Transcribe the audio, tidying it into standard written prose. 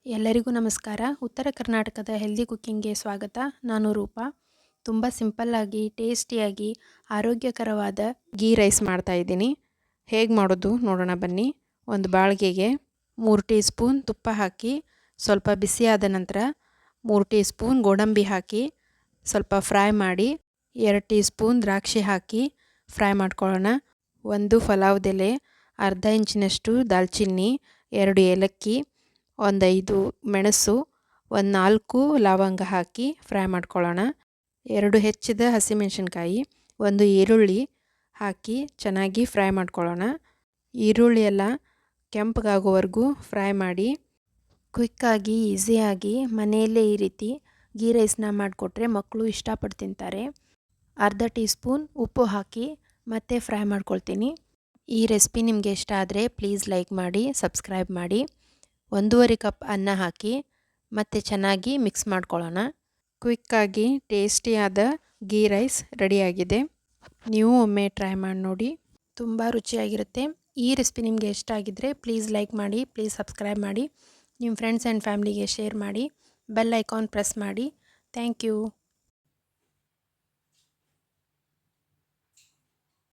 ಎಲ್ಲರಿಗೂ ನಮಸ್ಕಾರ. ಉತ್ತರ ಕರ್ನಾಟಕದ ಹೆಲ್ದಿ ಕುಕ್ಕಿಂಗ್ಗೆ ಸ್ವಾಗತ. ನಾನು ರೂಪಾ. ತುಂಬ ಸಿಂಪಲ್ಲಾಗಿ, ಟೇಸ್ಟಿಯಾಗಿ, ಆರೋಗ್ಯಕರವಾದ ಗೀ ರೈಸ್ ಮಾಡ್ತಾ ಇದ್ದೀನಿ. ಹೇಗೆ ಮಾಡೋದು ನೋಡೋಣ ಬನ್ನಿ. ಒಂದು ಬಾಳಿಗೆಗೆ 3 ಟೀ ಸ್ಪೂನ್ ತುಪ್ಪ ಹಾಕಿ ಸ್ವಲ್ಪ ಬಿಸಿಯಾದ ನಂತರ 3 ಟೀ ಸ್ಪೂನ್ ಗೋಡಂಬಿ ಹಾಕಿ ಸ್ವಲ್ಪ ಫ್ರೈ ಮಾಡಿ 2 ಟೀ ಸ್ಪೂನ್ ದ್ರಾಕ್ಷಿ ಹಾಕಿ ಫ್ರೈ ಮಾಡ್ಕೊಳ್ಳೋಣ. 1 ಪಲಾವ್ದೆಲೆ, ಅರ್ಧ ಇಂಚಿನಷ್ಟು ದಾಲ್ಚಿನ್ನಿ, 2 ಏಲಕ್ಕಿ, 5 ಮೆಣಸು, 4 ಲವಂಗ ಹಾಕಿ ಫ್ರೈ ಮಾಡ್ಕೊಳ್ಳೋಣ. 2 ಹೆಚ್ಚಿದ ಹಸಿಮೆಣಸಿನ್ಕಾಯಿ, 1 ಈರುಳ್ಳಿ ಹಾಕಿ ಚೆನ್ನಾಗಿ ಫ್ರೈ ಮಾಡ್ಕೊಳ್ಳೋಣ. ಈರುಳ್ಳಿ ಎಲ್ಲ ಕೆಂಪಗಾಗೋವರೆಗೂ ಫ್ರೈ ಮಾಡಿ. ಕ್ವಿಕ್ಕಾಗಿ, ಈಸಿಯಾಗಿ ಮನೆಯಲ್ಲೇ ಈ ರೀತಿ ಗೀ ರೈಸ್ನ ಮಾಡಿಕೊಟ್ರೆ ಮಕ್ಕಳು ಇಷ್ಟಪಟ್ಟು ತಿಂತಾರೆ. ಅರ್ಧ ಟೀ ಸ್ಪೂನ್ ಉಪ್ಪು ಹಾಕಿ ಮತ್ತೆ ಫ್ರೈ ಮಾಡ್ಕೊಳ್ತೀನಿ. ಈ ರೆಸಿಪಿ ನಿಮಗೆ ಇಷ್ಟ ಆದರೆ ಪ್ಲೀಸ್ ಲೈಕ್ ಮಾಡಿ, ಸಬ್ಸ್ಕ್ರೈಬ್ ಮಾಡಿ. 1.5 ಕಪ್ ಅನ್ನ ಹಾಕಿ ಮತ್ತೆ ಚೆನ್ನಾಗಿ ಮಿಕ್ಸ್ ಮಾಡ್ಕೊಳ್ಳೋಣ. ಕ್ವಿಕ್ಕಾಗಿ ಟೇಸ್ಟಿಯಾದ ಗೀ ರೈಸ್ ರೆಡಿಯಾಗಿದೆ. ನೀವು ಒಮ್ಮೆ ಟ್ರೈ ಮಾಡಿ ನೋಡಿ, ತುಂಬ ರುಚಿಯಾಗಿರುತ್ತೆ. ಈ ರೆಸಿಪಿ ನಿಮಗೆ ಇಷ್ಟ ಆಗಿದ್ದರೆ ಪ್ಲೀಸ್ ಲೈಕ್ ಮಾಡಿ, ಪ್ಲೀಸ್ ಸಬ್ಸ್ಕ್ರೈಬ್ ಮಾಡಿ, ನಿಮ್ಮ ಫ್ರೆಂಡ್ಸ್ ಆ್ಯಂಡ್ ಫ್ಯಾಮ್ಲಿಗೆ ಶೇರ್ ಮಾಡಿ, ಬೆಲ್ ಐಕಾನ್ ಪ್ರೆಸ್ ಮಾಡಿ. Thank you.